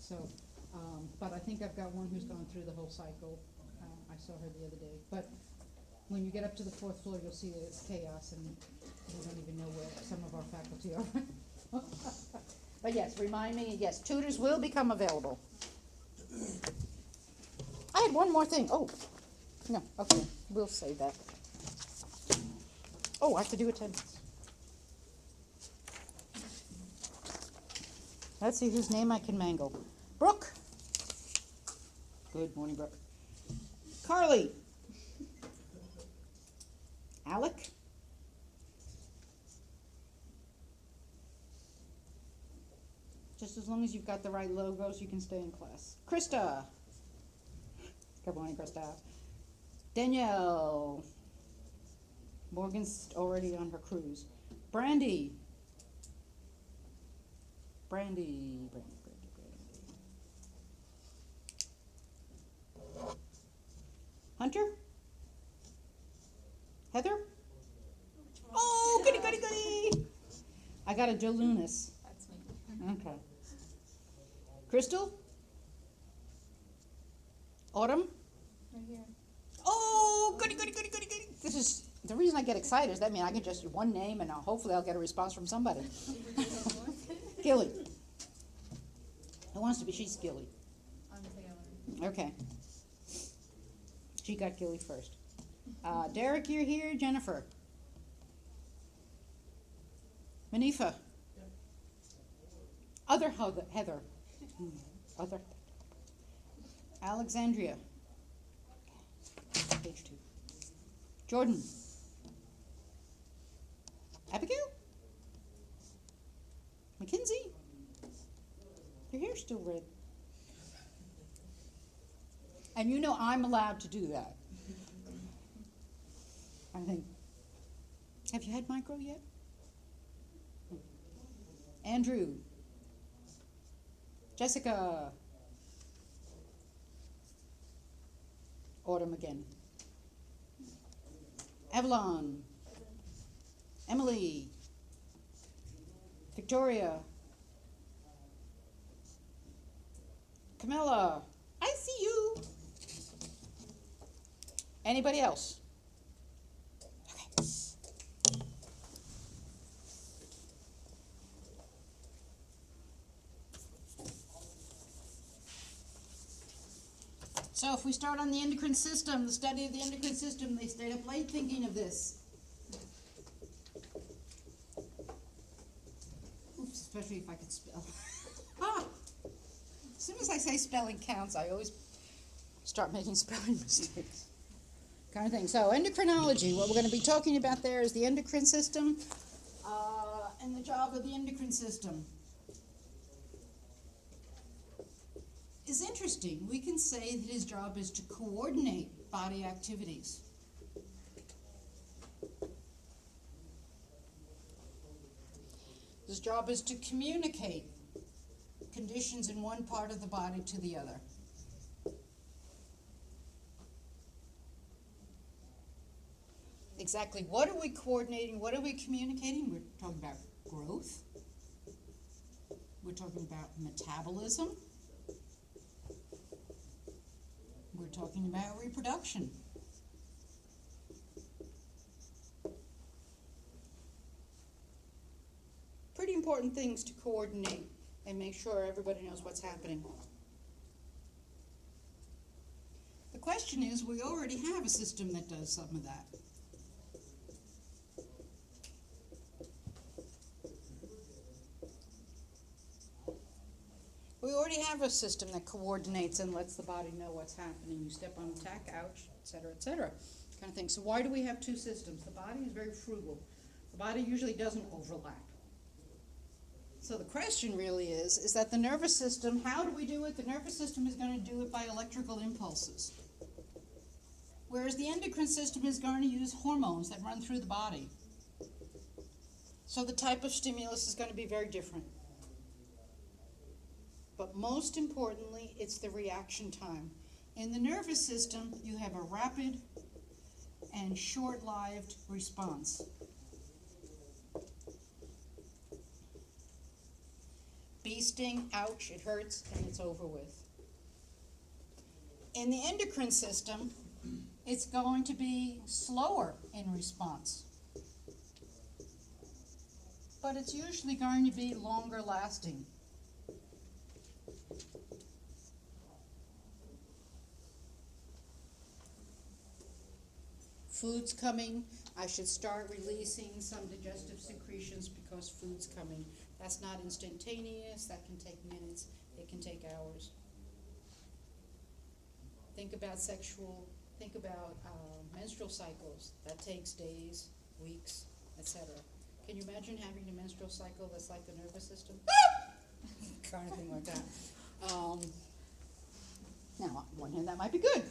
So, but I think I've got one who's gone through the whole cycle. I saw her the other day. But when you get up to the fourth floor, you'll see that it's chaos, and you don't even know where some of our faculty are. But yes, remind me, yes, tutors will become available. I had one more thing. Oh, no, okay, we'll save that. Oh, I have to do attendance. Let's see whose name I can mangle. Brooke. Good morning, Brooke. Carly. Alec. Just as long as you've got the right logos, you can stay in class. Krista. Good morning, Krista. Danielle. Morgan's already on her cruise. Brandy. Brandy. Hunter? Heather? Oh, goody, goody, goody. I got a Joe Lunas. That's me. Okay. Crystal? Autumn? Right here. Oh, goody, goody, goody, goody, goody. This is the reason I get excited is that means I can just do one name and hopefully I'll get a response from somebody. Gilly. Who wants to be? She's Gilly. I'm Taylor. Okay. She got Gilly first. Derek, you're here. Jennifer. Manifa. Other Heather. Other. Alexandria. Page 2. Jordan. Abigail? Mackenzie? Your hair's still red. And you know I'm allowed to do that. I think. Have you had micro yet? Andrew. Jessica. Autumn again. Avalon. Emily. Victoria. Camilla. I see you. Anybody else? Okay. So if we start on the endocrine system, the study of the endocrine system, they stayed up late thinking of this. Oops, especially if I could spell. As soon as I say spelling counts, I always start making spelling mistakes. Kind of thing. So endocrinology, what we're going to be talking about there is the endocrine system and the job of the endocrine system. Is interesting. We can say that his job is to coordinate body activities. His job is to communicate conditions in one part of the body to the other. Exactly what are we coordinating? What are we communicating? We're talking about growth. We're talking about metabolism. We're talking about reproduction. Pretty important things to coordinate and make sure everybody knows what's happening. The question is, we already have a system that does some of that. We already have a system that coordinates and lets the body know what's happening. You step on a tack, ouch, et cetera, kind of thing. So why do we have two systems? The body is very frugal. The body usually doesn't overlap. So the question really is that the nervous system, how do we do it? The nervous system is going to do it by electrical impulses. Whereas the endocrine system is going to use hormones that run through the body. So the type of stimulus is going to be very different. But most importantly, it's the reaction time. In the nervous system, you have a rapid and short-lived response. bee sting, ouch, it hurts, and it's over with. In the endocrine system, it's going to be slower in response. But it's usually going to be longer lasting. Food's coming, I should start releasing some digestive secretions because food's coming. That's not instantaneous, that can take minutes, it can take hours. Think about menstrual cycles. That takes days, weeks, etc. Can you imagine having a menstrual cycle that's like the nervous system? Kind of thing like that. Now, on one hand, that might be good.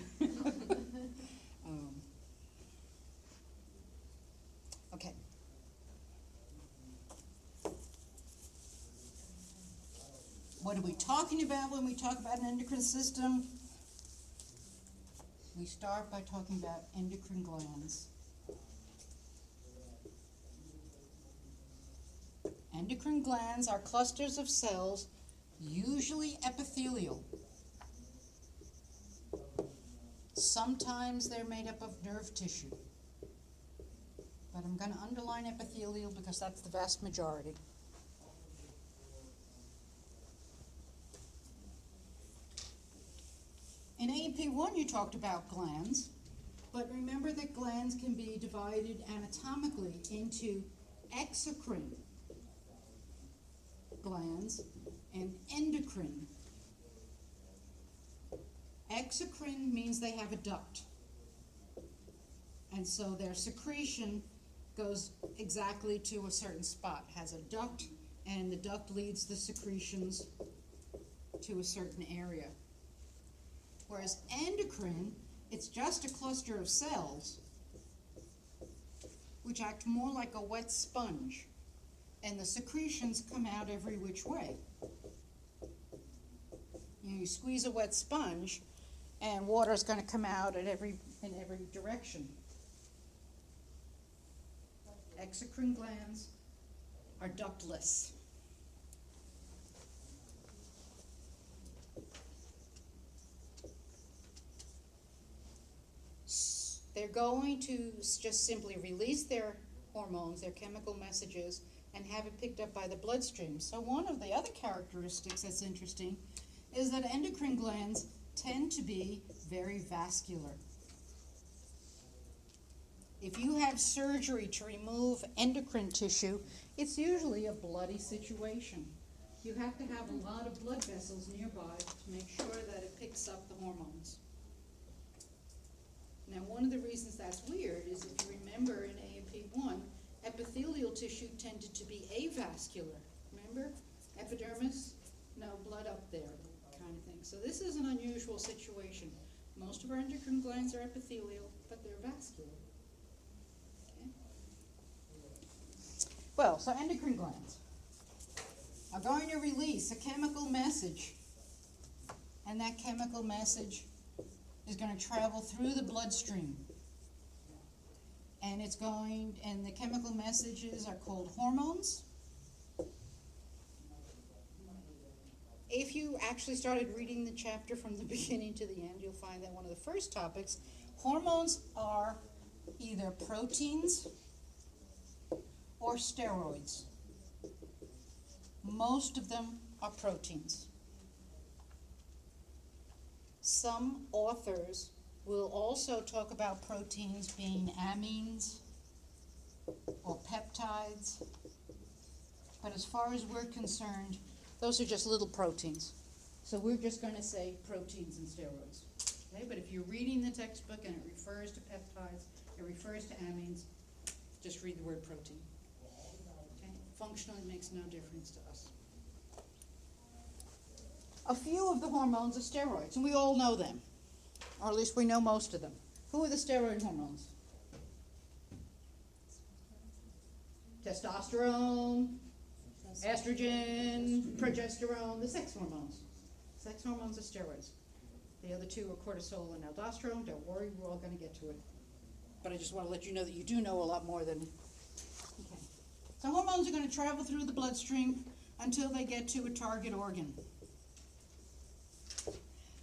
Okay. What are we talking about when we talk about an endocrine system? We start by talking about endocrine glands. Endocrine glands are clusters of cells, usually epithelial. Sometimes they're made up of nerve tissue. But I'm going to underline epithelial because that's the vast majority. In AEP1 you talked about glands, but remember that glands can be divided anatomically into exocrine glands and endocrine. Exocrine means they have a duct, and so their secretion goes exactly to a certain spot, has a duct, and the duct leads the secretions to a certain area. Whereas endocrine, it's just a cluster of cells which act more like a wet sponge, and the secretions come out every which way. You squeeze a wet sponge, and water is going to come out in every direction. Exocrine glands are ductless. They're going to just simply release their hormones, their chemical messages, and have it picked up by the bloodstream. So one of the other characteristics that's interesting is that endocrine glands tend to be very vascular. If you have surgery to remove endocrine tissue, it's usually a bloody situation. You have to have a lot of blood vessels nearby to make sure that it picks up the hormones. Now, one of the reasons that's weird is if you remember in AMP1, epithelial tissue tended to be avascular. Remember? Epidermis, no blood up there, kind of thing. So this is an unusual situation. Most of our endocrine glands are epithelial, but they're vascular. Okay? Well, so endocrine glands are going to release a chemical message, and that chemical message is going to travel through the bloodstream. And the chemical messages are called hormones. If you actually started reading the chapter from the beginning to the end, you'll find that one of the first topics, hormones are either proteins or steroids. Most of them are proteins. Some authors will also talk about proteins being amines or peptides, but as far as we're concerned, those are just little proteins. So we're just going to say proteins and steroids. Okay? But if you're reading the textbook and it refers to peptides, it refers to amines, just read the word protein. Okay? Functionally, it makes no difference to us. A few of the hormones are steroids, and we all know them, or at least we know most of them. Who are the steroid hormones? Testosterone, estrogen, progesterone, the sex hormones. Sex hormones are steroids. The other two are cortisol and aldosterone. Don't worry, we're all going to get to it. But I just want to let you know that you do know a lot more than... Okay. So hormones are going to travel through the bloodstream, until they get to a target organ.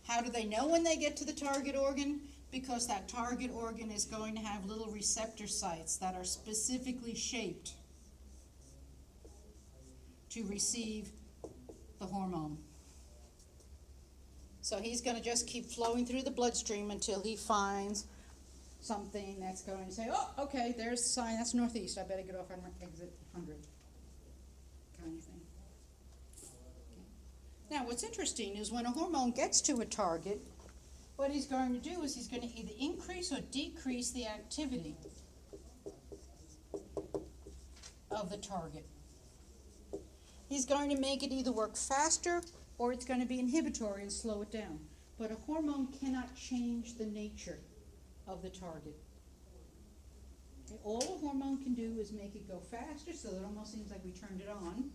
How do they know when they get to the target organ? Because that target organ is going to have little receptor sites that are specifically shaped to receive the hormone. So he's going to just keep flowing through the bloodstream until he finds something that's going to say, oh, okay, there's a sign, that's northeast, I better get off on exit 100, kind of thing. Okay. Now, what's interesting is when a hormone gets to a target, what he's going to do is he's going to either increase or decrease the activity of the target. He's going to make it either work faster or it's going to be inhibitory and slow it down. But a hormone cannot change the nature of the target. Okay, all a hormone can do is make it go faster, so it almost seems like we turned it on,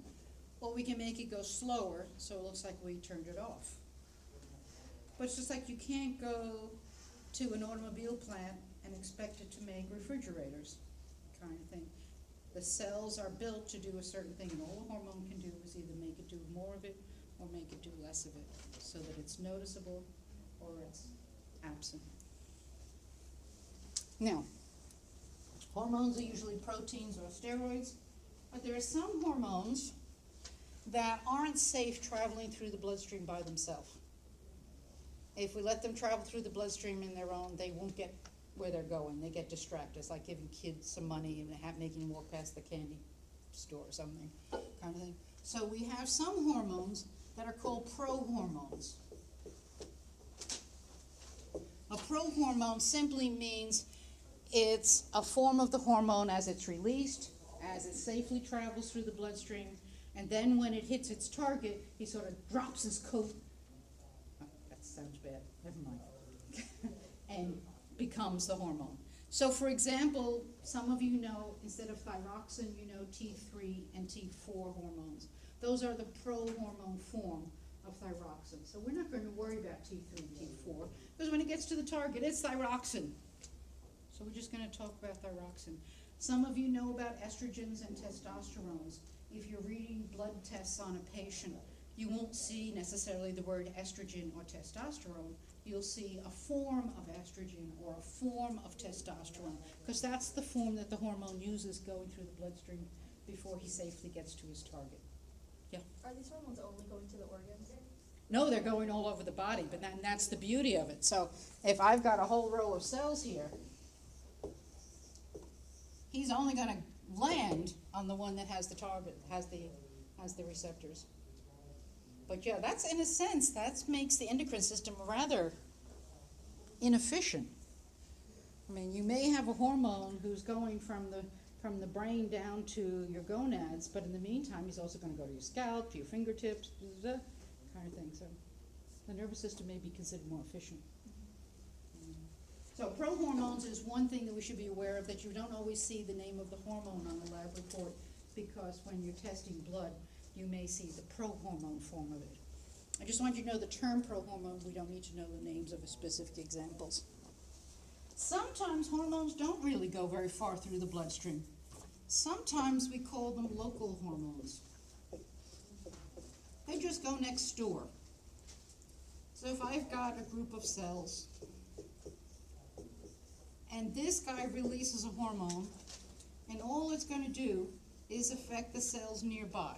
or we can make it go slower, so it looks like we turned it off. But it's just like you can't go to an automobile plant and expect it to make refrigerators, kind of thing. The cells are built to do a certain thing, and all a hormone can do is either make it do more of it or make it do less of it, so that it's noticeable or it's absent. Now, hormones are usually proteins or steroids, but there are some hormones that aren't safe traveling through the bloodstream by themselves. If we let them travel through the bloodstream in their own, they won't get where they're going. They get distracted. It's like giving kids some money and making them walk past the candy store or something, kind of thing. So we have some hormones that are called prohormones. A prohormone simply means it's a form of the hormone as it's released, as it safely travels through the bloodstream, and then when it hits its target, he sort of drops his coat. Oh, that sounds bad. Never mind. And becomes the hormone. So, for example, some of you know, instead of thyroxine, you know T3 and T4 hormones. Those are the prohormone form of thyroxine. So we're not going to worry about T3 and T4, because when it gets to the target, it's thyroxine. So we're just going to talk about thyroxine. Some of you know about estrogens and testosterones. If you're reading blood tests on a patient, you won't see necessarily the word estrogen or testosterone. You'll see a form of estrogen or a form of testosterone, because that's the form that the hormone uses going through the bloodstream before he safely gets to his target. Yeah? Are these hormones only going to the organs? No, they're going all over the body, but that's the beauty of it. So if I've got a whole row of cells here, he's only going to land on the one that has the target, has the receptors. But yeah, that's, in a sense, that makes the endocrine system rather inefficient. I mean, you may have a hormone who's going from the brain down to your gonads, but in the meantime, he's also going to go to your scalp, to your fingertips, kind of thing. So the nervous system may be considered more efficient. So prohormones is one thing that we should be aware of, that you don't always see the name of the hormone on the lab report, because when you're testing blood, you may see the prohormone form of it. I just want you to know the term prohormone. We don't need to know the names of the specific examples. Sometimes hormones don't really go very far through the bloodstream. Sometimes we call them local hormones. They just go next door. So if I've got a group of cells, and this guy releases a hormone, and all it's going to do is affect the cells nearby.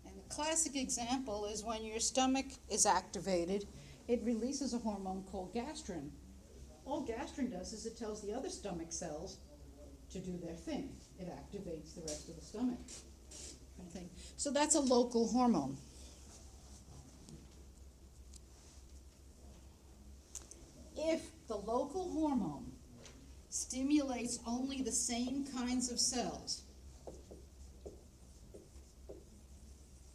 And a classic example is when your stomach is activated, it releases a hormone called gastrin. All gastrin does is it tells the other stomach cells to do their thing. It activates the rest of the stomach. Kind of thing. So that's a local hormone. If the local hormone stimulates only the same kinds of cells,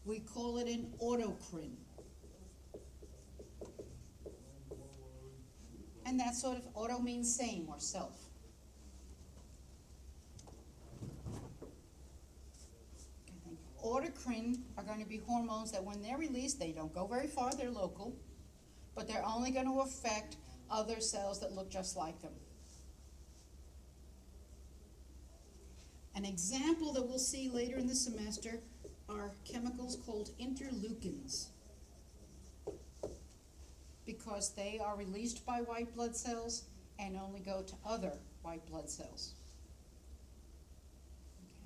we call it an autocrine. And that sort of auto means same or self. Autocrine are going to be hormones that when they're released, they don't go very far, they're local, but they're only going to affect other cells that look just like them. An example that we'll see later in the semester are chemicals called interleukins, because they are released by white blood cells and only go to other white blood cells.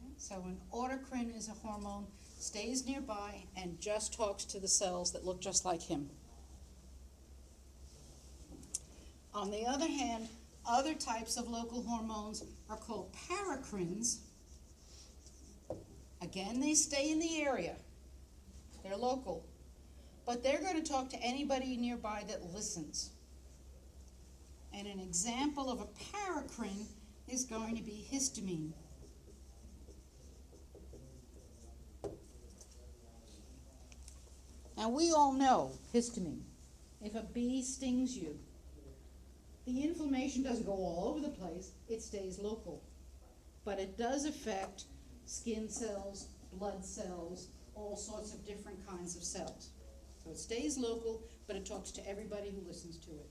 Okay? So an autocrine is a hormone, stays nearby and just talks to the cells that look just like him. On the other hand, other types of local hormones are called paracrines. Again, they stay in the area. They're local. But they're going to talk to anybody nearby that listens. And an example of a paracrine is going to be histamine. Now we all know histamine. If a bee stings you, the inflammation doesn't go all over the place, it stays local. But it does affect skin cells, blood cells, all sorts of different kinds of cells. So it stays local, but it talks to everybody who listens to it.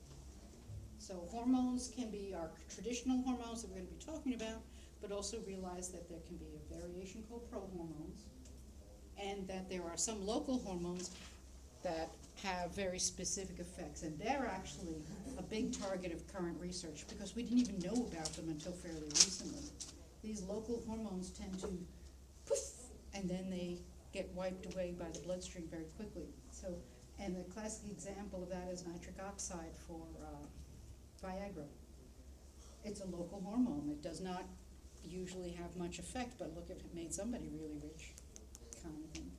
So hormones can be our traditional hormones that we're going to be talking about, but also realize that there can be a variation called prohormones, and that there are some local hormones that have very specific effects, and they're actually a big target of current research because we didn't even know about them until fairly recently. These local hormones tend to poof, and then they get wiped away by the bloodstream very quickly. So, and the classic example of that is nitric oxide for Viagra. It's a local hormone that does not usually have much effect, but look, if it made somebody really rich, kind of thing.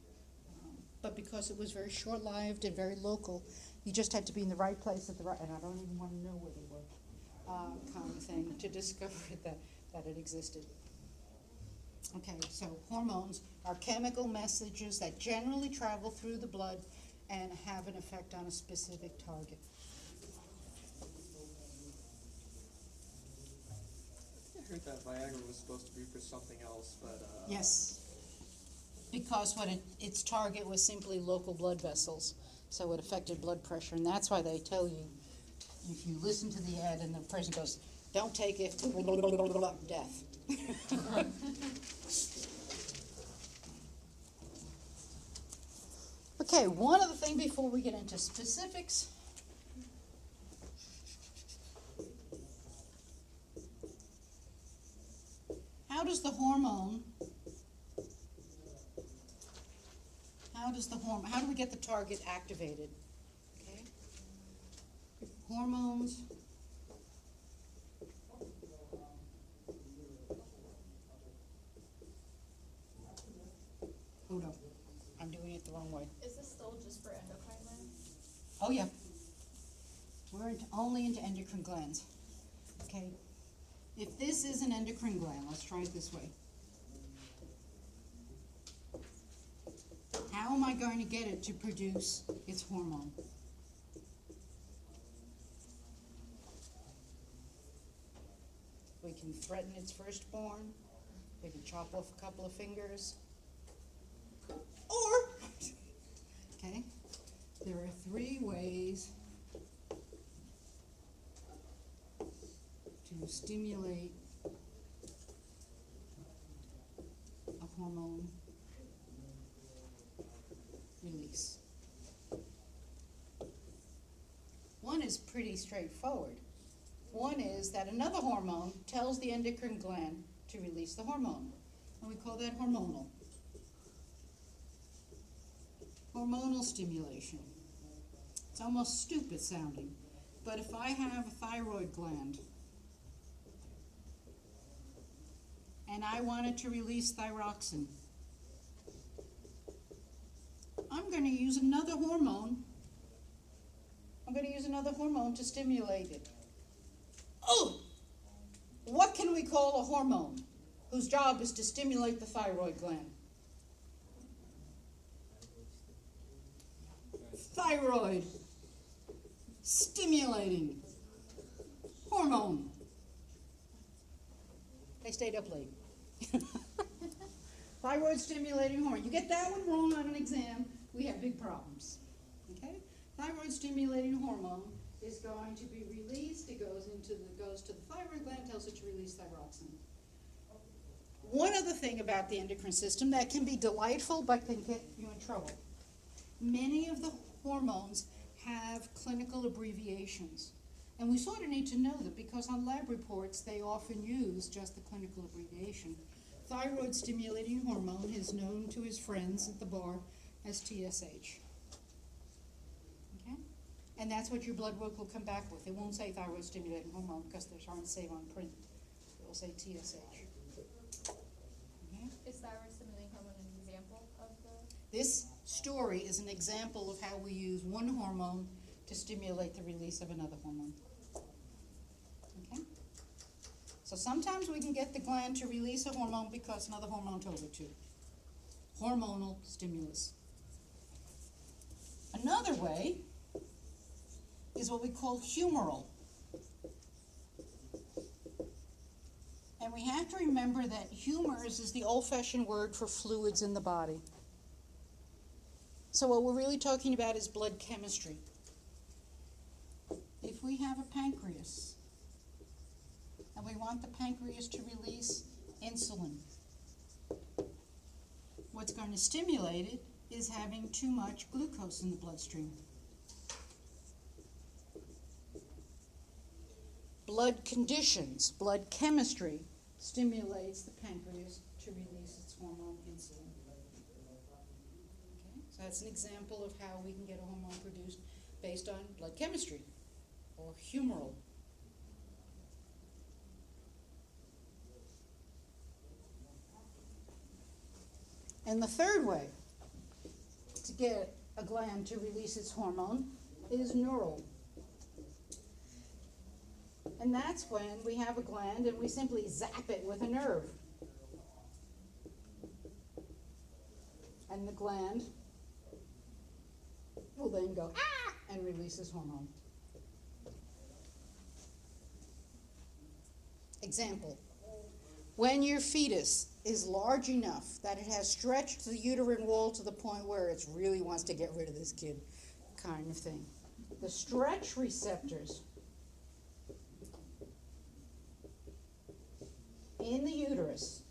But because it was very short-lived and very local, you just had to be in the right place at the right, and I don't even want to know where they were, kind of thing, to discover that it existed. Okay, so hormones are chemical messages that generally travel through the blood and have an effect on a specific target. I heard that Viagra was supposed to be for something else, but Yes, because its target was simply local blood vessels, so it affected blood pressure, and that's why they tell you, if you listen to the ad and the person goes, don't take it, death. Okay, one other thing before we get into specifics. How does how do we get the target activated? Okay. Hormones. Oh no, I'm doing it the wrong way. Is this still just for endocrine glands? Oh yeah. We're only into endocrine glands. Okay. If this is an endocrine gland, let's try it this way. How am I going to get it to produce its hormone? We can threaten its firstborn. We can chop off a couple of fingers. Or, okay, there are 3 ways to stimulate a hormone release. One is pretty straightforward. One is that another hormone tells the endocrine gland to release the hormone, and we call that hormonal. Hormonal stimulation. It's almost stupid sounding, but if I have a thyroid gland and I wanted to release thyroxine, I'm going to use another hormone. I'm going to use another hormone to stimulate it. Oh! What can we call a hormone whose job is to stimulate the thyroid gland? Thyroid stimulating hormone. They stayed up late. Thyroid stimulating hormone. You get that one wrong on an exam, we have big problems. Okay? Thyroid stimulating hormone is going to be released. It goes to the thyroid gland, tells it to release thyroxine. One other thing about the endocrine system that can be delightful but can get you in trouble. Many of the hormones have clinical abbreviations. And we sort of need to know that because on lab reports they often use just the clinical abbreviation. Thyroid stimulating hormone is known to his friends at the bar as TSH. Okay? And that's what your blood work will come back with. It won't say thyroid stimulating hormone because those aren't saved on print. It will say TSH. Okay? Is thyroid stimulating hormone an example of the? This story is an example of how we use one hormone to stimulate the release of another hormone. Okay? So sometimes we can get the gland to release a hormone because another hormone told it to. Hormonal stimulus. Another way is what we call humoral. And we have to remember that humors is the old-fashioned word for fluids in the body. So what we're really talking about is blood chemistry. If we have a pancreas, and we want the pancreas to release insulin, what's going to stimulate it is having too much glucose in the bloodstream. Blood conditions, blood chemistry, stimulates the pancreas to release its hormone insulin. Okay? So that's an example of how we can get a hormone produced based on blood chemistry, or humoral. And the third way to get a gland to release its hormone is neural. And that's when we have a gland and we simply zap it with a nerve. And the gland will then go, ah, and releases hormone. Example. When your fetus is large enough that it has stretched the uterine wall to the point where it really wants to get rid of this kid, kind of thing. The stretch receptors in the uterus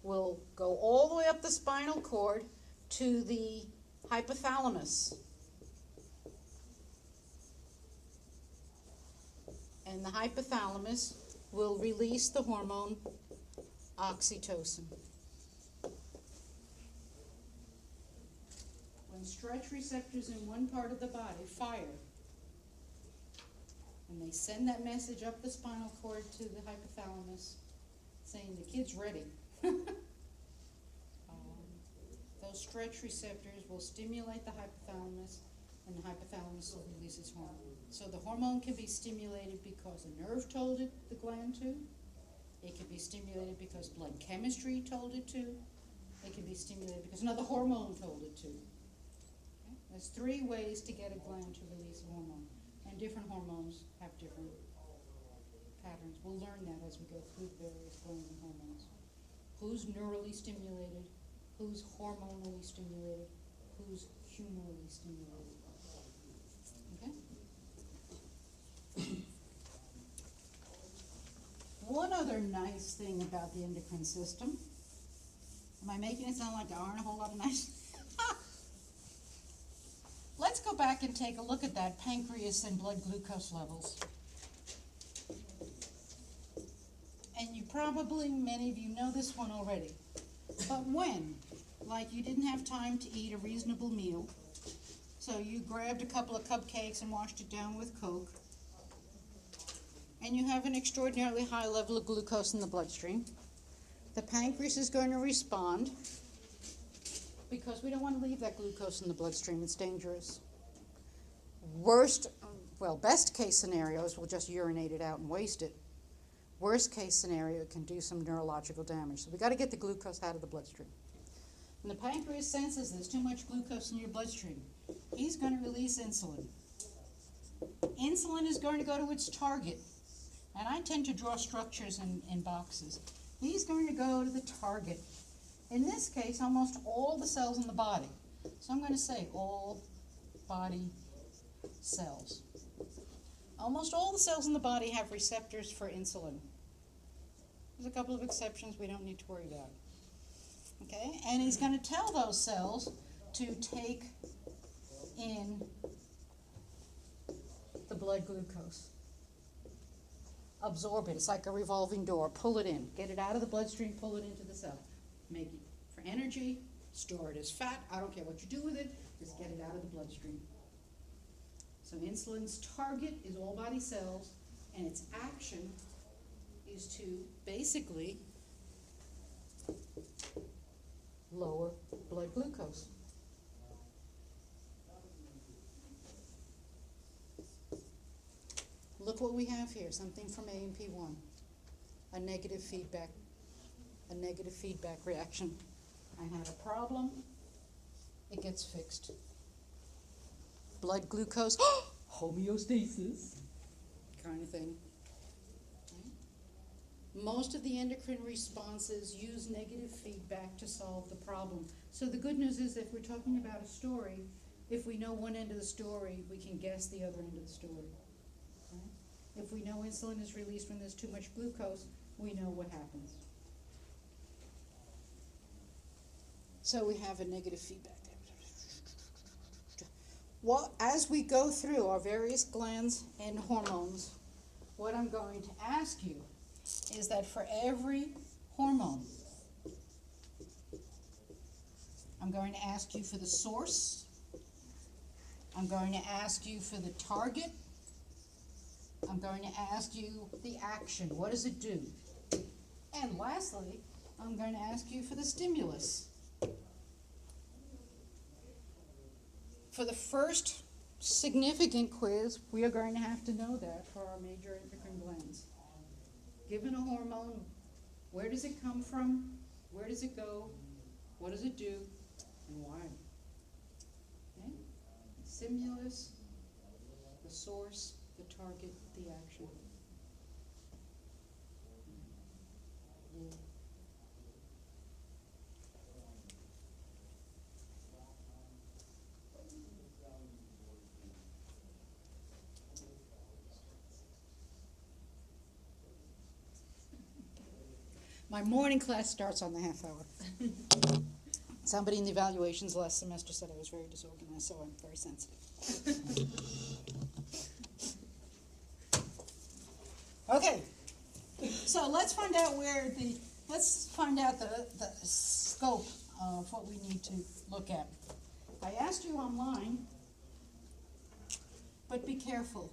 will go all the way up the spinal cord to the hypothalamus. And the hypothalamus will release the hormone oxytocin. When stretch receptors in one part of the body fire, and they send that message up the spinal cord to the hypothalamus saying the kid's ready, those stretch receptors will stimulate the hypothalamus, and the hypothalamus will release its hormone. So the hormone can be stimulated because a nerve told it, the gland to. It can be stimulated because blood chemistry told it to. It can be stimulated because another hormone told it to. Okay? There's three ways to get a gland to release a hormone. And different hormones have different patterns. We'll learn that as we go through the various glands and hormones. Who's neurally stimulated, who's hormonally stimulated, who's humorally stimulated. Okay? One other nice thing about the endocrine system, am I making it sound like there aren't a whole lot of nice? Let's go back and take a look at that pancreas and blood glucose levels. And you probably, many of you know this one already. But when, like you didn't have time to eat a reasonable meal, so you grabbed a couple of cupcakes and washed it down with Coke, and you have an extraordinarily high level of glucose in the bloodstream, the pancreas is going to respond because we don't want to leave that glucose in the bloodstream. It's dangerous. Best case scenarios, we'll just urinate it out and waste it. Worst case scenario, it can do some neurological damage. So we got to get the glucose out of the bloodstream. And the pancreas senses there's too much glucose in your bloodstream. He's going to release insulin. Insulin is going to go to its target. And I tend to draw structures in boxes. He's going to go to the target. In this case, almost all the cells in the body. So I'm going to say all body cells. Almost all the cells in the body have receptors for insulin. There's a couple of exceptions we don't need to worry about. Okay, and he's going to tell those cells to take in the blood glucose. Absorb it. It's like a revolving door. Pull it in. Get it out of the bloodstream, pull it into the cell. Make it for energy, store it as fat. I don't care what you do with it, just get it out of the bloodstream. So insulin's target is all body cells, and its action is to basically lower blood glucose. Look what we have here, something from AMP1, a negative feedback reaction. I had a problem, it gets fixed. Blood glucose, homeostasis, kind of thing. Okay. Most of the endocrine responses use negative feedback to solve the problem. So the good news is if we're talking about a story, if we know one end of the story, we can guess the other end of the story. Okay? If we know insulin is released when there's too much glucose, we know what happens. So we have a negative feedback. Well, as we go through our various glands and hormones, what I'm going to ask you is that for every hormone, I'm going to ask you for the source, I'm going to ask you for the target, I'm going to ask you the action. What does it do? And lastly, I'm going to ask you for the stimulus. For the first significant quiz, we are going to have to know that for our major endocrine glands. Given a hormone, where does it come from? Where does it go? What does it do? And why? Okay? The stimulus, the source, the target, the action. Yeah. My morning class starts on the half hour. Somebody in the evaluations last semester said I was very disorganized, so I'm very sensitive. Okay, so let's find out the scope of what we need to look at. I asked you online, but be careful.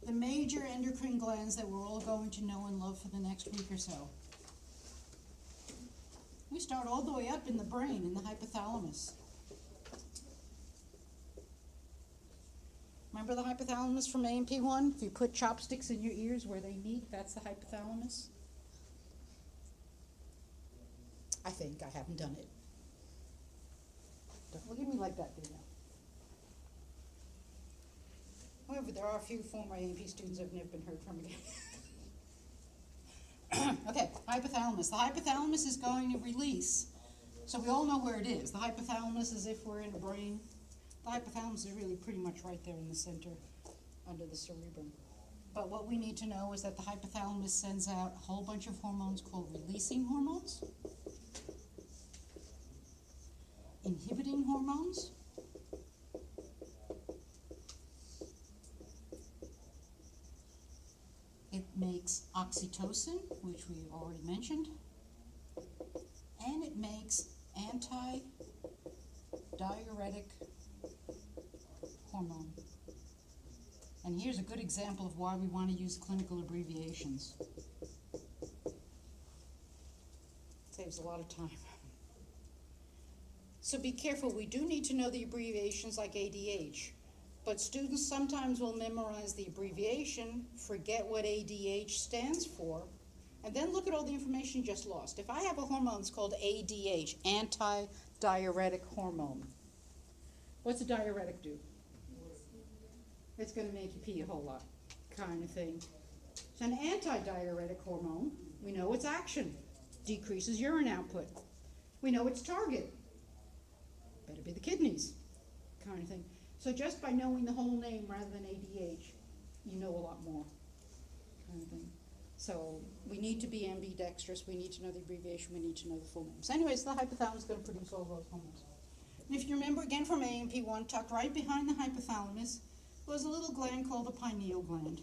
The major endocrine glands that we're all going to know and love for the next week or so. We start all the way up in the brain, in the hypothalamus. Remember the hypothalamus from AMP1? If you put chopsticks in your ears where they meet, that's the hypothalamus. I think. I haven't done it. Don't look at me like that, do you? However, there are a few former AMP students that have never been heard from again. Okay, hypothalamus. The hypothalamus is going to release. So we all know where it is. The hypothalamus is if we're in the brain. The hypothalamus is really pretty much right there in the center under the cerebrum. But what we need to know is that the hypothalamus sends out a whole bunch of hormones called releasing hormones, inhibiting hormones, it makes oxytocin, which we already mentioned, and it makes anti-diuretic hormone. And here's a good example of why we want to use clinical abbreviations. Saves a lot of time. So be careful, we do need to know the abbreviations like ADH, but students sometimes will memorize the abbreviation, forget what ADH stands for, and then look at all the information you just lost. If I have a hormone that's called ADH, anti-diuretic hormone, what's a diuretic do? It's going to make you pee a whole lot, kind of thing. So an anti-diuretic hormone, we know its action, decreases urine output. We know its target, better be the kidneys, kind of thing. So just by knowing the whole name rather than ADH, you know a lot more, kind of thing. So we need to be ambidextrous, we need to know the abbreviation, we need to know the full name. So anyways, the hypothalamus is going to produce all those hormones. And if you remember again from A&P1, tucked right behind the hypothalamus was a little gland called the pineal gland.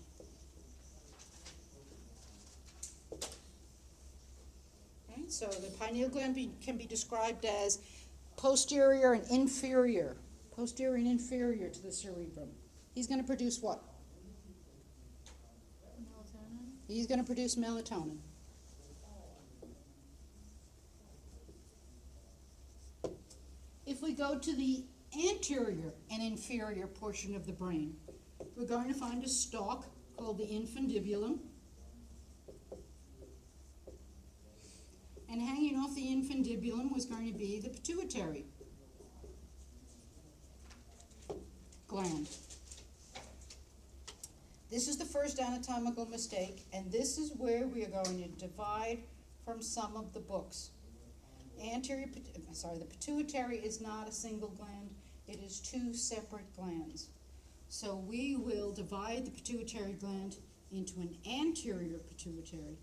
Right, so the pineal gland can be described as posterior and inferior to the cerebrum. He's going to produce what? Melatonin. He's going to produce melatonin. If we go to the anterior and inferior portion of the brain, we're going to find a stalk called the infundibulum. And hanging off the infundibulum was going to be the pituitary gland. This is the first anatomical mistake, and this is where we are going to divide from some of the books. The pituitary is not a single gland, it is two separate glands. So we will divide the pituitary gland into an anterior pituitary,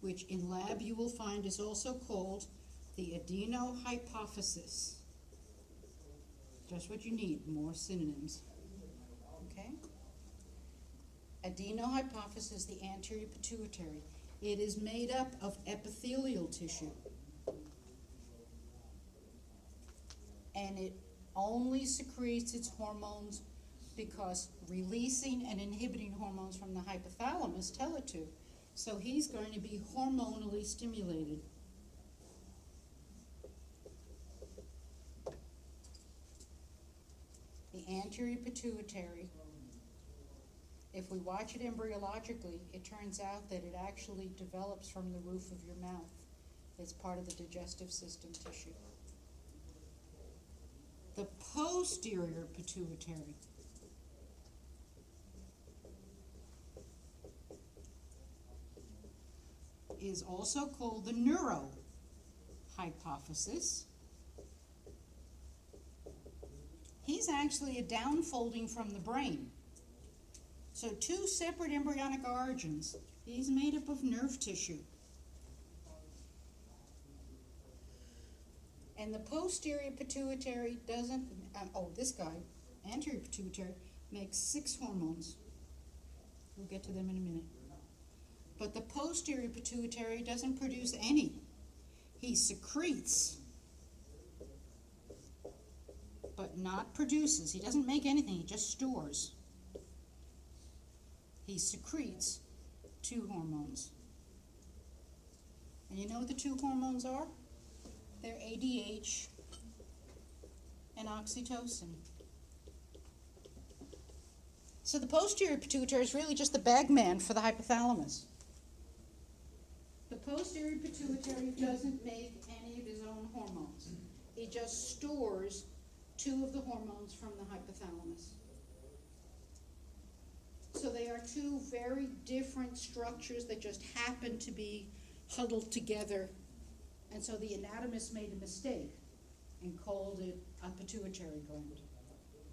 which in lab you will find is also called the adenohypophysis. Just what you need, more synonyms. Okay? Adenohypophysis, the anterior pituitary. It is made up of epithelial tissue. And it only secretes its hormones because releasing and inhibiting hormones from the hypothalamus tell it to. So he's going to be hormonally stimulated. The anterior pituitary, if we watch it embryologically, it turns out that it actually develops from the roof of your mouth. It's part of the digestive system tissue. The posterior pituitary is also called the neurohypophysis. He's actually a downfolding from the brain. So two separate embryonic origins. He's made up of nerve tissue. And the posterior pituitary doesn't, anterior pituitary makes 6 hormones. We'll get to them in a minute. But the posterior pituitary doesn't produce any. He secretes, but not produces. He doesn't make anything, he just stores. He secretes 2 hormones. And you know what the 2 hormones are? They're ADH and oxytocin. So the posterior pituitary is really just the bagman for the hypothalamus. The posterior pituitary doesn't make any of his own hormones. He just stores 2 of the hormones from the hypothalamus. So they are 2 very different structures that just happen to be huddled together. And so the anatomist made a mistake and called it a pituitary gland.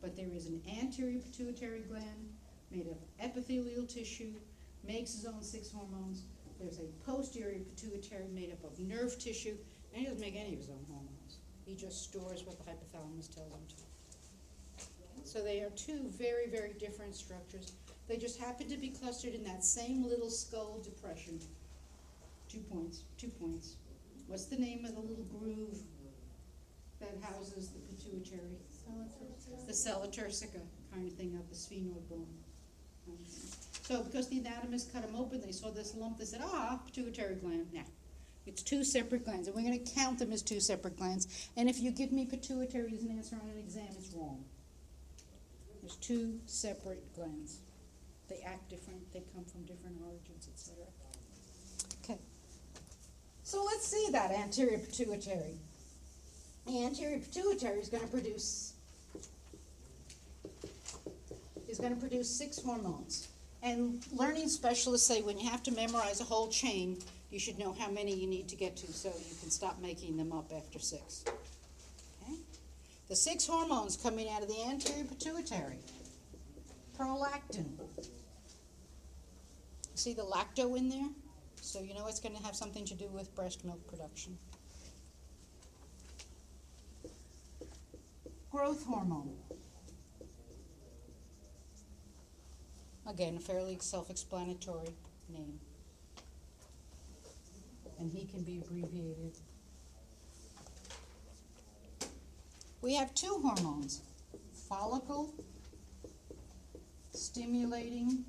But there is an anterior pituitary gland made of epithelial tissue, makes his own 6 hormones. There's a posterior pituitary made up of nerve tissue, and he doesn't make any of his own hormones. He just stores what the hypothalamus tells him to. So they are 2 very, very different structures. They just happen to be clustered in that same little skull depression. 2 points, 2 points. What's the name of the little groove that houses the pituitary? The sella turcica kind of thing of the sphenoid bone. Kind of thing. So because the anatomists cut them open, they saw this lump, they said, pituitary gland. Nah, it's 2 separate glands, and we're going to count them as 2 separate glands. And if you give me pituitary as an answer on an exam, it's wrong. There's 2 separate glands. They act different, they come from different origins, etc. Okay. So let's see that anterior pituitary. The anterior pituitary is going to produce 6 hormones. And learning specialists say when you have to memorize a whole chain, you should know how many you need to get to so you can stop making them up after 6. Okay? The 6 hormones coming out of the anterior pituitary: prolactin, See the lacto in there? So you know it's going to have something to do with breast milk production. Growth hormone. Again, a fairly self-explanatory name. And he can be abbreviated. We have two hormones, follicle stimulating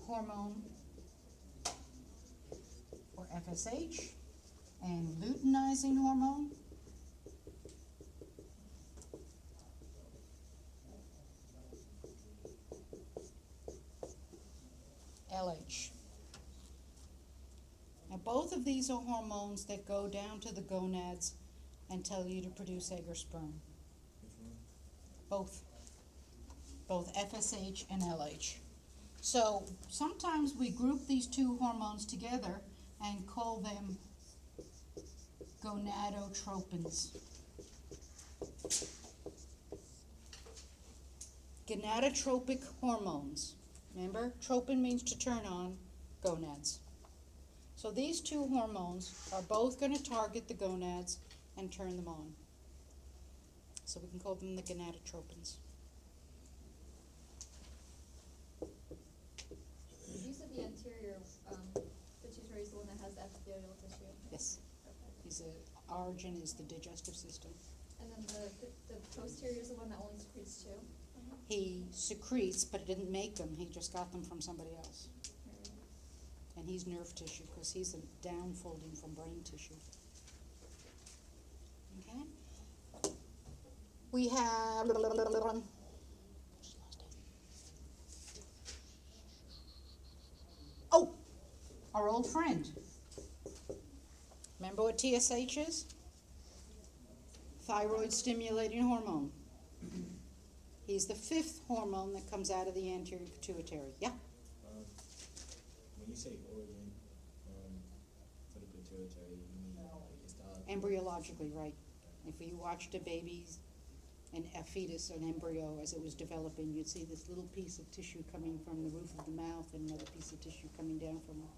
hormone, or FSH, and luteinizing hormone, LH. Now both of these are hormones that go down to the gonads and tell you to produce egg or sperm. Which one? Both FSH and LH. So sometimes we group these two hormones together and call them gonadotropins. Gonadotropic hormones. Remember, tropin means to turn on gonads. So these two hormones are both going to target the gonads and turn them on. So we can call them the gonadotropins. You said the anterior pituitary is the one that has the epithelial tissue. Yes. Okay. Origin is the digestive system. And then the posterior is the one that only secretes two. He secretes, but he didn't make them. He just got them from somebody else. And he's nerve tissue because he's a downfolding from brain tissue. Okay? We have... Oh! Our old friend. Remember what TSH is? Thyroid stimulating hormone. He's the fifth hormone that comes out of the anterior pituitary. Yeah? When you say origin for the pituitary, you mean like it's the Embryologically, right. If you watched a baby's, a fetus, an embryo, as it was developing, you'd see this little piece of tissue coming from the roof of the mouth and another piece of tissue coming down from it.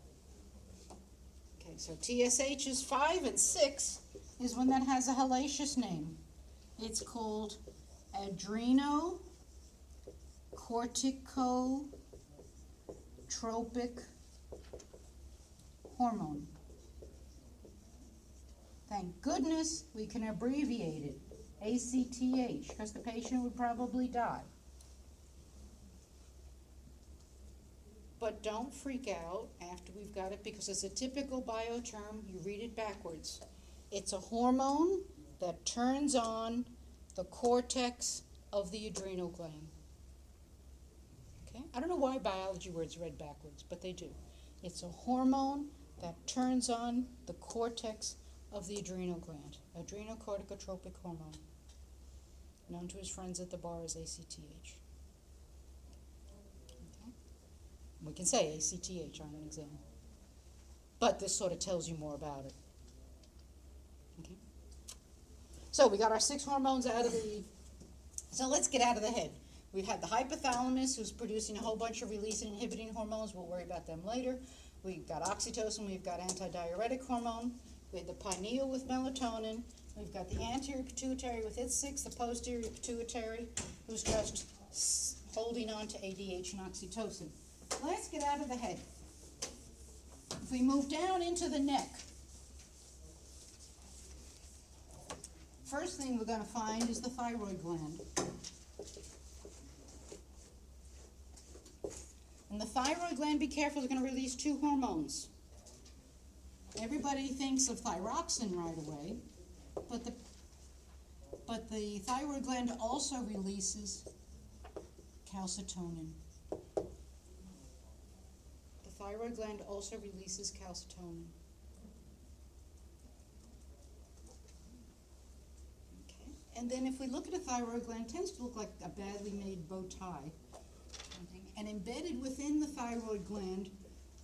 Okay, so TSH is 5, and 6 is one that has a hellacious name. It's called adrenocorticotropic hormone. Thank goodness we can abbreviate it, ACTH, because the patient would probably die. But don't freak out after we've got it, because it's a typical bioterm. You read it backwards. It's a hormone that turns on the cortex of the adrenal gland. Okay? I don't know why biology words read backwards, but they do. It's a hormone that turns on the cortex of the adrenal gland, adrenocorticotropic hormone, known to his friends at the bar as ACTH. Okay? We can say ACTH on an exam, but this sort of tells you more about it. Okay? So we got our 6 hormones out of the, so let's get out of the head. We've had the hypothalamus, who's producing a whole bunch of release and inhibiting hormones. We'll worry about them later. We've got oxytocin, we've got antidiuretic hormone. We had the pineal with melatonin. We've got the anterior pituitary with its 6, the posterior pituitary, who's just holding on to ADH and oxytocin. Let's get out of the head. If we move down into the neck, first thing we're going to find is the thyroid gland. And the thyroid gland, be careful, is going to release 2 hormones. Everybody thinks of thyroxine right away, but the thyroid gland also releases calcitonin. The thyroid gland also releases calcitonin. Okay. And then if we look at a thyroid gland, it tends to look like a badly made bow tie. And embedded within the thyroid gland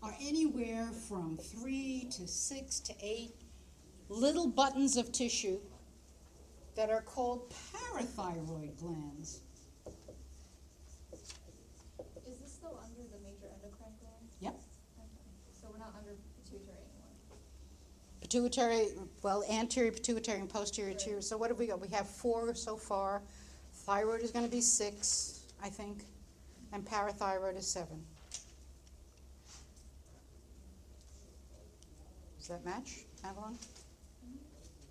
are anywhere from 3 to 6 to 8 little buttons of tissue that are called parathyroid glands. Is this still under Pituitary, well, anterior pituitary and posterior pituitary. So what have we got? We have 4 so far. Thyroid is going to be 6, I think, and parathyroid is 7. Does that match, Avalon?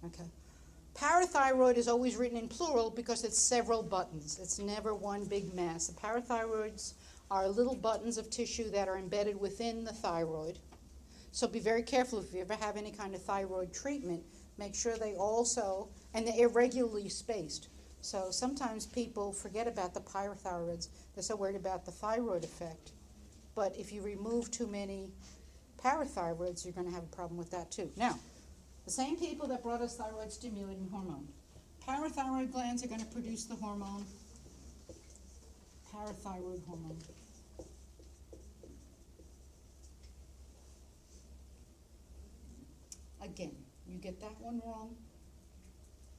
Okay. Parathyroid is always written in plural because it's several buttons. It's never one big mass. The parathyroids are little buttons of tissue that are embedded within the thyroid. So be very careful if you ever have any kind of thyroid treatment. Make sure they also, and they're irregularly spaced. So sometimes people forget about the parathyroids. They're so worried about the thyroid effect. But if you remove too many parathyroids, you're going to have a problem with that too. Now, the same people that brought us thyroid stimulating hormone. Parathyroid glands are going to produce the hormone, parathyroid hormone. Again, you get that one wrong,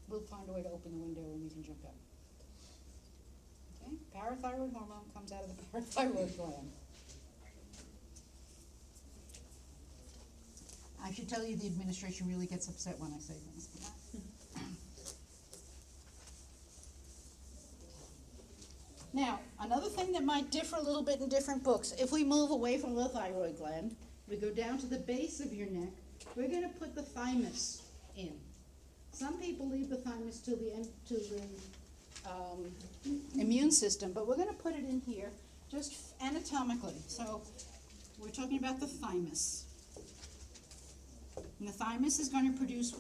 we'll find a way to open the window and we can jump out. Okay, parathyroid hormone comes out of the parathyroid gland. I should tell you the administration really gets upset when I say things. Now, another thing that might differ a little bit in different books, if we move away from the thyroid gland, we go down to the base of your neck, we're going to put the thymus in. Some people leave the thymus to the immune system, but we're going to put it in here just anatomically. So we're talking about the thymus. And the thymus is going to produce,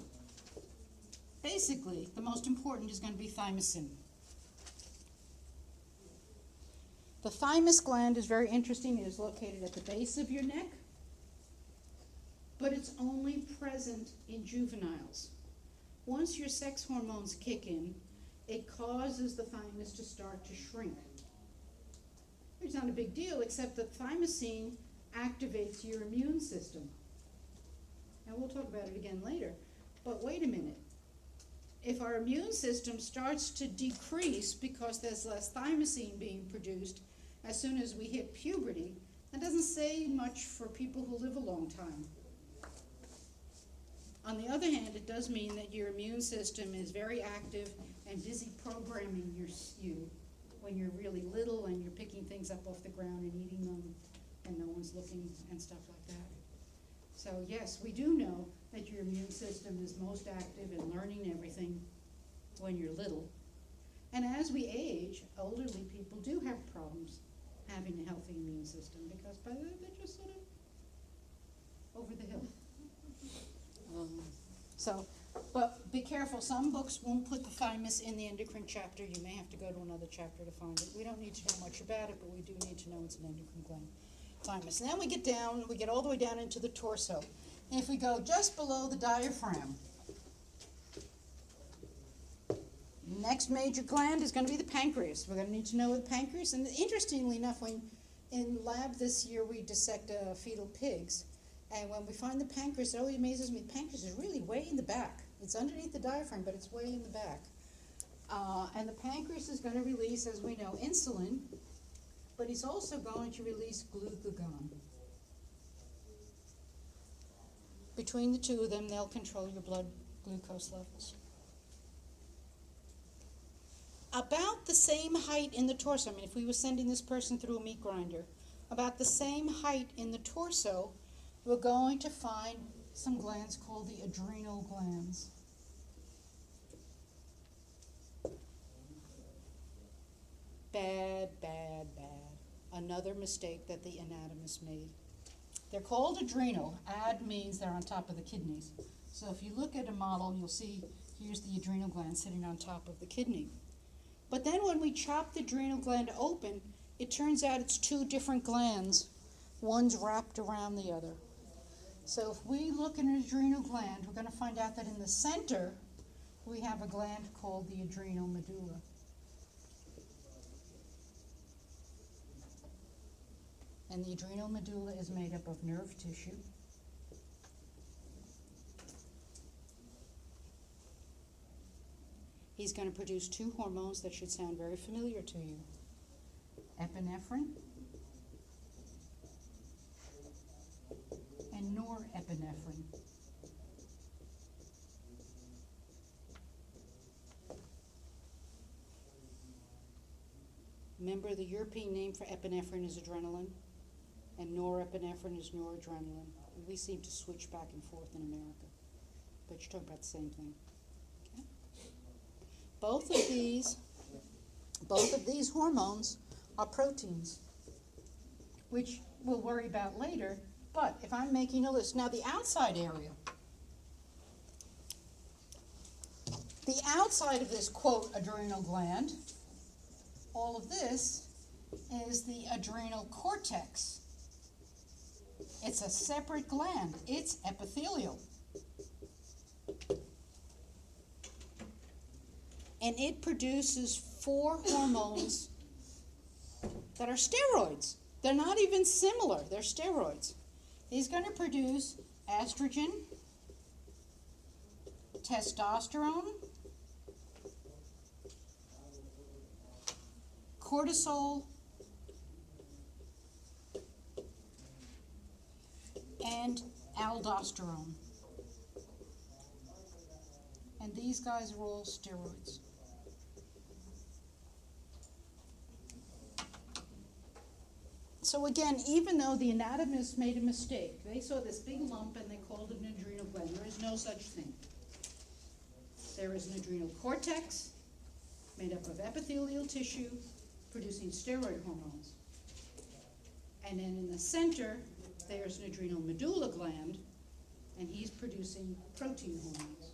basically, the most important is going to be thymosin. The thymus gland is very interesting. It is located at the base of your neck, but it's only present in juveniles. Once your sex hormones kick in, it causes the thymus to start to shrink. It's not a big deal, except that thymosin activates your immune system. And we'll talk about it again later. But wait a minute. If our immune system starts to decrease because there's less thymosin being produced as soon as we hit puberty, that doesn't say much for people who live a long time. On the other hand, it does mean that your immune system is very active and busy programming you when you're really little and you're picking things up off the ground and eating them and no one's looking and stuff like that. So yes, we do know that your immune system is most active in learning everything when you're little. And as we age, elderly people do have problems having a healthy immune system because by then they're just sort of over the hill. But be careful, some books won't put the thymus in the endocrine chapter. You may have to go to another chapter to find it. We don't need to know much about it, but we do need to know it's an endocrine gland. Thymus. And then we get all the way down into the torso. And if we go just below the diaphragm, next major gland is going to be the pancreas. We're going to need to know the pancreas. And interestingly enough, when in lab this year we dissect fetal pigs, and when we find the pancreas, it always amazes me. The pancreas is really way in the back. It's underneath the diaphragm, but it's way in the back. And the pancreas is going to release, as we know, insulin, but it's also going to release glucagon. Between the two of them, they'll control your blood glucose levels. About the same height in the torso, I mean, if we were sending this person through a meat grinder, about the same height in the torso, we're going to find some glands called the adrenal glands. Bad, bad, bad. Another mistake that the anatomist made. They're called adrenal. Ad means they're on top of the kidneys. So if you look at a model, you'll see here's the adrenal gland sitting on top of the kidney. But then when we chop the adrenal gland open, it turns out it's 2 different glands. One's wrapped around the other. So if we look at an adrenal gland, we're going to find out that in the center, we have a gland called the adrenal medulla. And the adrenal medulla is made up of nerve tissue. He's going to produce 2 hormones that should sound very familiar to you. Epinephrine and norepinephrine. Remember, the European name for epinephrine is adrenaline, and norepinephrine is noradrenaline. We seem to switch back and forth in America, but you're talking about the same thing. Okay? Both of these hormones are proteins, which we'll worry about later. But if I'm making a list, now the outside area, the outside of this, quote, adrenal gland, all of this is the adrenal cortex. It's a separate gland. It's epithelial. And it produces 4 hormones that are steroids. They're not even similar. They're steroids. He's going to produce estrogen, testosterone, cortisol, and aldosterone. And these guys are all steroids. So again, even though the anatomists made a mistake, they saw this big lump and they called it an adrenal gland. There is no such thing. There is an adrenal cortex made up of epithelial tissue producing steroid hormones. And then in the center, there's an adrenal medulla gland, and he's producing protein hormones.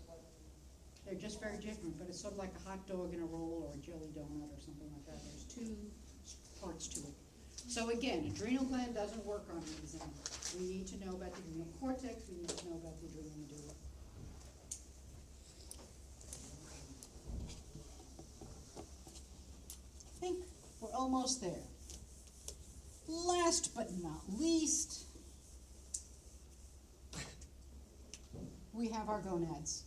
They're just very different, but it's sort of like a hot dog in a roll or a jelly donut or something like that. There's 2 parts to it. So again, adrenal gland doesn't work on the exam. We need to know about the adrenal cortex, we need to know about the adrenal medulla. I think we're almost there. Last but not least, we have our gonads.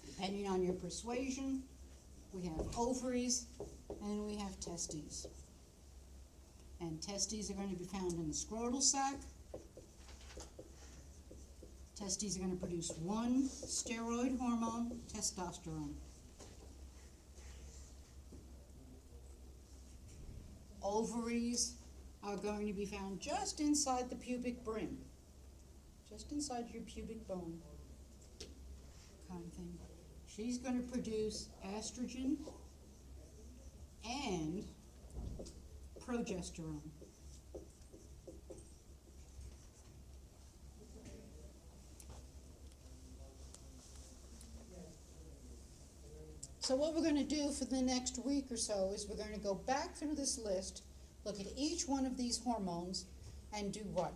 Depending on your persuasion, we have ovaries and we have testes. And testes are going to be found in the scrotal sac. Testes are going to produce 1 steroid hormone, testosterone. Ovaries are going to be found just inside the pubic brim, just inside your pubic bone kind of thing. She's going to produce estrogen and progesterone. So what we're going to do for the next week or so is we're going to go back through this list, look at each one of these hormones, and do what?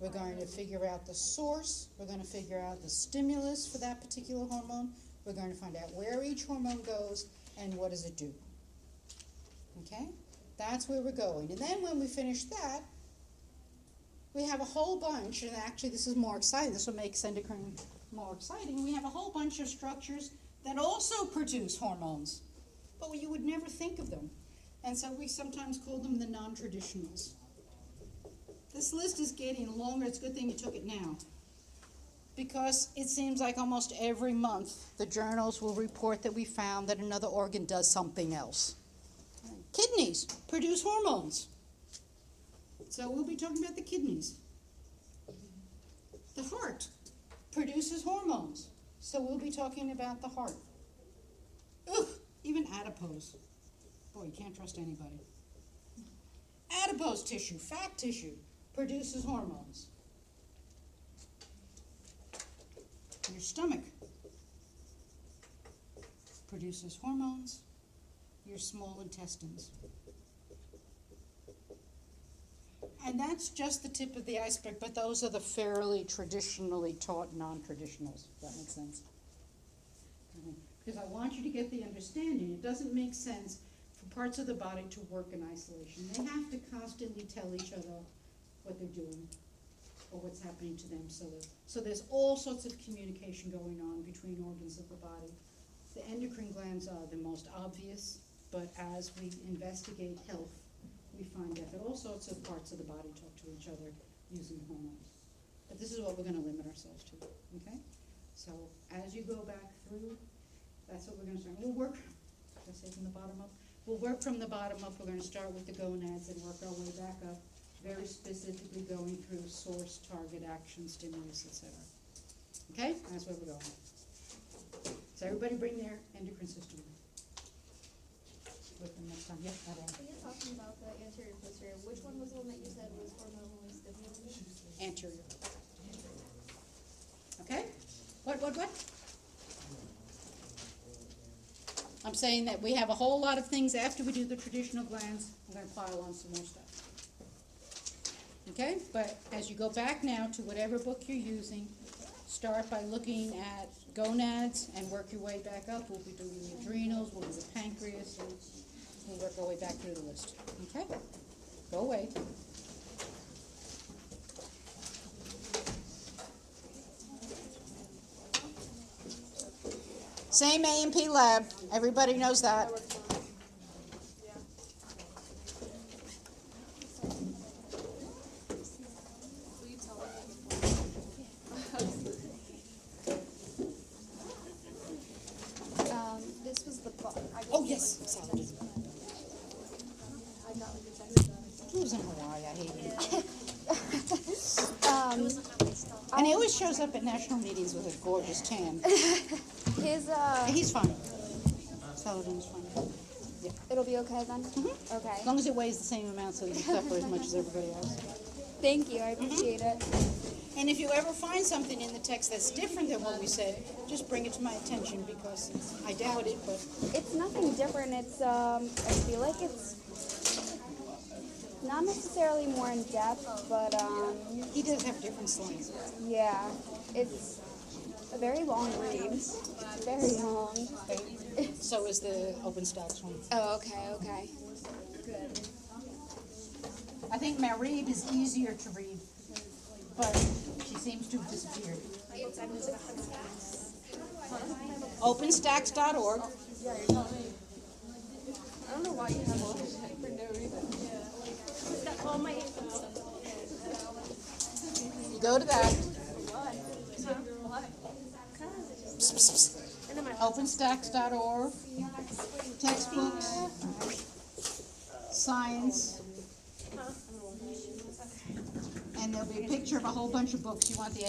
We're going to figure out the source, we're going to figure out the stimulus for that particular hormone, we're going to find out where each hormone goes and what does it do. Okay? That's where we're going. And then when we finish that, we have a whole bunch, and actually this is more exciting, this will make endocrine more exciting, we have a whole bunch of structures that also produce hormones, but you would never think of them. And so we sometimes call them the non-traditionals. This list is getting longer. It's a good thing you took it now, because it seems like almost every month the journals will report that we found that another organ does something else. Kidneys produce hormones. So we'll be talking about the kidneys. The heart produces hormones. So we'll be talking about the heart. Ugh, even adipose. Boy, you can't trust anybody. Adipose tissue, fat tissue, produces hormones. Your stomach produces hormones. Your small intestines. And that's just the tip of the iceberg, but those are the fairly traditionally taught non-traditionals, if that makes sense. Because I want you to get the understanding. It doesn't make sense for parts of the body to work in isolation. They have to constantly tell each other what they're doing or what's happening to them. So there's all sorts of communication going on between organs of the body. The endocrine glands are the most obvious, but as we investigate health, we find out that all sorts of parts of the body talk to each other using hormones. But this is what we're going to limit ourselves to, okay? So as you go back through, that's what we're going to start. We'll work Did I say from the bottom up? We'll work from the bottom up. We're gonna start with the gonads and work our way back up, very specifically going through source, target, action, stimulus, et cetera. Okay, that's where we're going. So everybody bring their endocrine system with them next time. Yeah, that one. When you're talking about the anterior posterior, which one was the one that you said was hormonally stimulating? Anterior. Okay? What? I'm saying that we have a whole lot of things after we do the traditional glands. I'm gonna pile on some more stuff. Okay? But as you go back now to whatever book you're using, start by looking at gonads and work your way back up. We'll be doing the adrenals, we'll do the pancreas, and we'll work our way back through the list. Okay? Go away. Same A&P lab. Everybody knows that. This was the book. Oh, yes. Salad. I got like a text about it. He was in Hawaii. I hate him. Um, And he always shows up at national meetings with a gorgeous tan. his, He's funny. Saladin's funny. Yeah. it'll be okay then? Mhm. Okay. As long as it weighs the same amount so you suffer as much as everybody else. Thank you, I appreciate it. And if you ever find something in the text that's different than what we said, just bring it to my attention because I doubt it, but It's nothing different, it's, I feel like it's not necessarily more in depth, but, he does have different slings. yeah, it's a very long read. Very long. So is the OpenStax one. Oh, okay. I think Marib is easier to read, but she seems to have disappeared. OpenStax.org. I don't know why you have all this for no reason. All my You go to that. OpenStax.org. Textbooks. Science. And there'll be a picture of a whole bunch of books. You want the